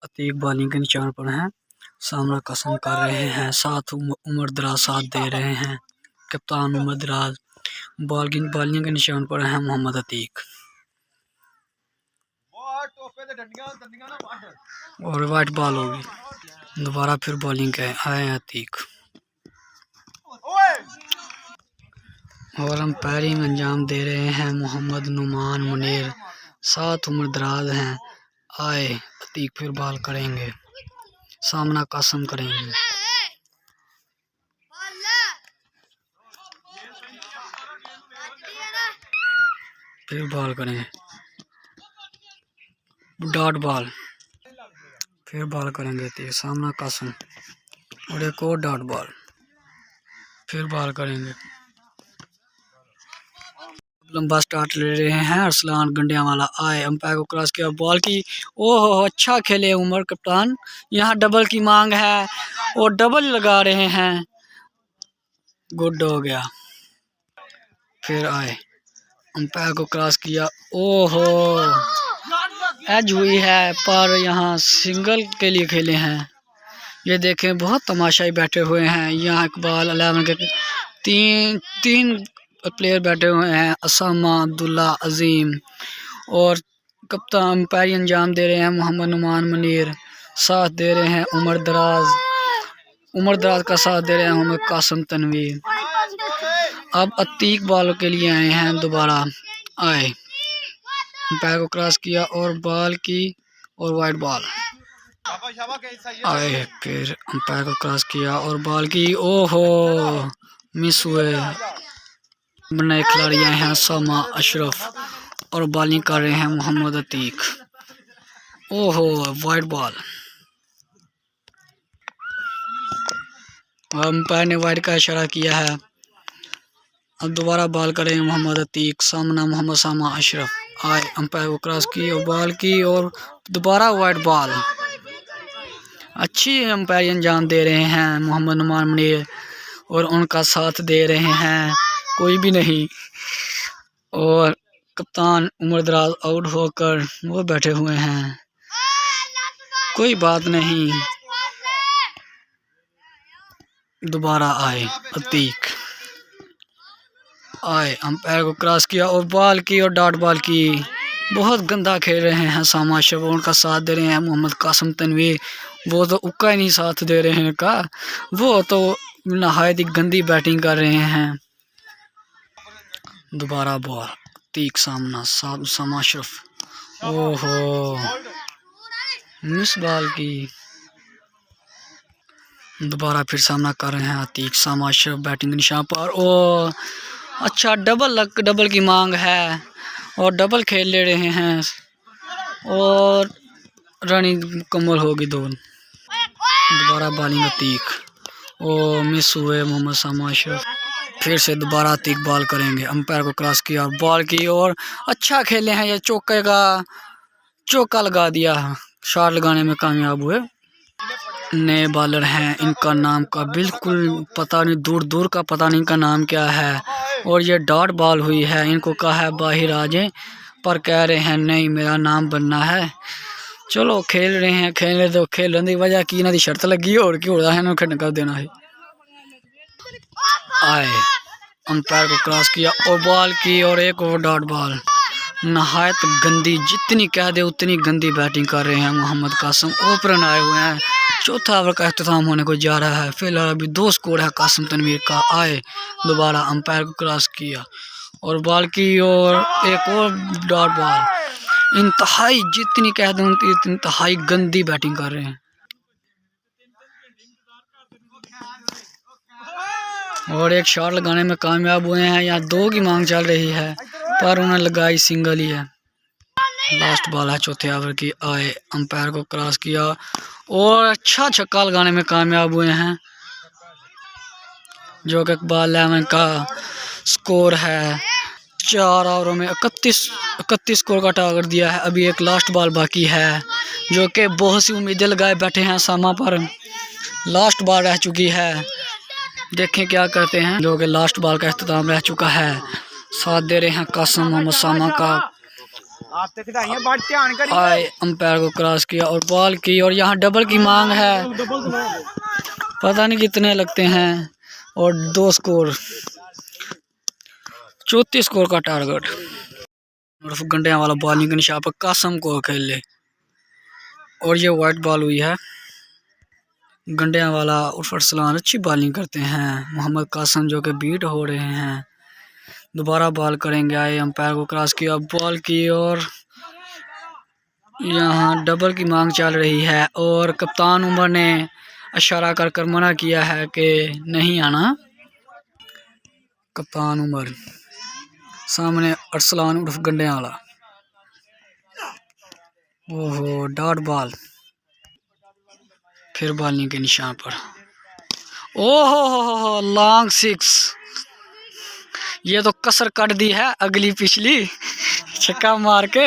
Atiq bowling के निशान पर हैं। सामना कसम कर रहे हैं। साथ उमर दराज साथ दे रहे हैं। कप्तान उमर दराज बॉलिंग के निशान पर है मोहम्मद अतीक। और वाइट बॉल होगी। दोबारा फिर बॉलिंग के आए हैं अतीक। और अंपायरिंग अंजाम दे रहे हैं मोहम्मद नुमान मुनीर। साथ उमर दराज हैं। आए अतीक फिर बॉल करेंगे। सामना कसम करेंगे। फिर बॉल करेंगे। Dot ball. फिर बॉल करेंगे अतीक। सामना कसम। और एक और डॉट बॉल। फिर बॉल करेंगे। लंबा स्टार्ट ले रहे हैं अरसलान गंडियावाला। आए अंपायर को क्रॉस किया। बॉल की ओहो अच्छा खेले उमर कप्तान। यहाँ डबल की मांग है और डबल लगा रहे हैं। गुड हो गया। फिर आए अंपायर को क्रॉस किया। ओहो एज हुई है पर यहाँ सिंगल के लिए खेले हैं। ये देखें बहुत तमाशाई बैठे हुए हैं। यहाँ इकबाल 11 के तीन प्लेयर बैठे हुए हैं। असामा अब्दुल्ला अजीम और कप्तान अंपायर अंजाम दे रहे हैं मोहम्मद नुमान मुनीर। साथ दे रहे हैं उमर दराज का साथ दे रहे हैं मोहम्मद कासिम तनवीर। अब अतीक बॉल के लिए आए हैं। दोबारा आए अंपायर को क्रॉस किया और बॉल की और वाइट बॉल। आए फिर अंपायर को क्रॉस किया और बॉल की ओहो मिस हुए। नए खिलाड़ी आए हैं सामा अशरफ और बॉलिंग कर रहे हैं मोहम्मद अतीक। ओहो वाइट बॉल। अंपायर ने वाइट का इशारा किया है। अब दोबारा बॉल करें मोहम्मद अतीक। सामना मोहम्मद सामा अशरफ। आए अंपायर को क्रॉस की और बॉल की और दोबारा वाइट बॉल। अच्छी अंपायर अंजाम दे रहे हैं मोहम्मद नुमान मुनीर और उनका साथ दे रहे हैं कोई भी नहीं। और कप्तान उमर दराज आउट होकर वो बैठे हुए हैं। कोई बात नहीं। दोबारा आए अतीक। आए अंपायर को क्रॉस किया और बॉल की और डॉट बॉल की। बहुत गंदा खेल रहे हैं सामा अशरफ। उनका साथ दे रहे हैं मोहम्मद कासिम तनवीर। वो तो उक्का ही नहीं साथ दे रहे हैं का। वो तो नहायत ही गंदी बैटिंग कर रहे हैं। दोबारा बॉल अतीक सामना सामा अशरफ। ओहो मिस बॉल की। दोबारा फिर सामना कर रहे हैं अतीक सामा अशरफ बैटिंग निशान पर। ओ अच्छा डबल की मांग है और डबल खेल ले रहे हैं और रनिंग मुकम्मल होगी दो। दोबारा बॉलिंग अतीक। ओ मिस हुए मोहम्मद सामा अशरफ। फिर से दोबारा अतीक बॉल करेंगे। अंपायर को क्रॉस किया और बॉल की और अच्छा खेले हैं। ये चौका लगा दिया। शॉट लगाने में कामयाब हुए। नए बॉलर हैं। इनका नाम का बिल्कुल पता नहीं, दूर दूर का पता नहीं इनका नाम क्या है। और ये डॉट बॉल हुई है। इनको कहा है बाहर आ जाए पर कह रहे हैं नहीं मेरा नाम बनना है। चलो खेल रहे हैं। खेलने तो खेलन की वजह की इन्हों की शर्त लगी और क्यों हो रहा है खेलने कर देना है। आए अंपायर को क्रॉस किया और बॉल की और एक और डॉट बॉल। नहायत गंदी, जितनी कह दे उतनी गंदी बैटिंग कर रहे हैं मोहम्मद कासिम। ओपन आए हुए हैं। चौथा ओवर का अख्ताम होने को जा रहा है। फिलहाल अभी 2 स्कोर है कासिम तनवीर का। आए दोबारा अंपायर को क्रॉस किया और बॉल की और एक और डॉट बॉल। इंतहाई जितनी कह दूं इंतहाई गंदी बैटिंग कर रहे हैं। और एक शॉट लगाने में कामयाब हुए हैं। यहाँ 2 की मांग चल रही है पर उन्हें लगाई सिंगल ही है। लास्ट बॉल है चौथे ओवर की। आए अंपायर को क्रॉस किया और अच्छा छक्का लगाने में कामयाब हुए हैं जो कि इकबाल 11 का स्कोर है। 4 ओवरों में 31 स्कोर का टारगेट दिया है। अभी एक लास्ट बॉल बाकी है जो कि बहुत सी उम्मीदें लगाए बैठे हैं सामा पर। लास्ट बॉल रह चुकी है। देखें क्या करते हैं। जो कि लास्ट बॉल का अख्ताम रह चुका है। साथ दे रहे हैं कासिम मोहम्मद सामा का आए अंपायर को क्रॉस किया और बॉल की, और यहाँ डबल की मांग है। पता नहीं कितने लगते हैं। और 2 स्कोर, 34 स्कोर का टारगेट। उर्फ गंडिया वाला बॉलिंग के निशान पर कासम को खेल ले, और ये वाइट बॉल हुई है। गंडिया वाला उर्फ अरसलान अच्छी बॉलिंग करते हैं। मोहम्मद कासम जो कि बीट हो रहे हैं, दोबारा बॉल करेंगे। आए अंपायर को क्रॉस किया, बॉल की, और यहाँ डबल की मांग चल रही है। और कप्तान उमर ने इशारा कर कर मना किया है कि नहीं आना। कप्तान उमर सामने अरसलान उर्फ गंडिया वाला। ओहो, डॉट बॉल, फिर बॉलिंग के निशान पर। ओहो, लॉन्ग 6। ये तो कसर कट दी है अगली पिछली, छक्का मार के।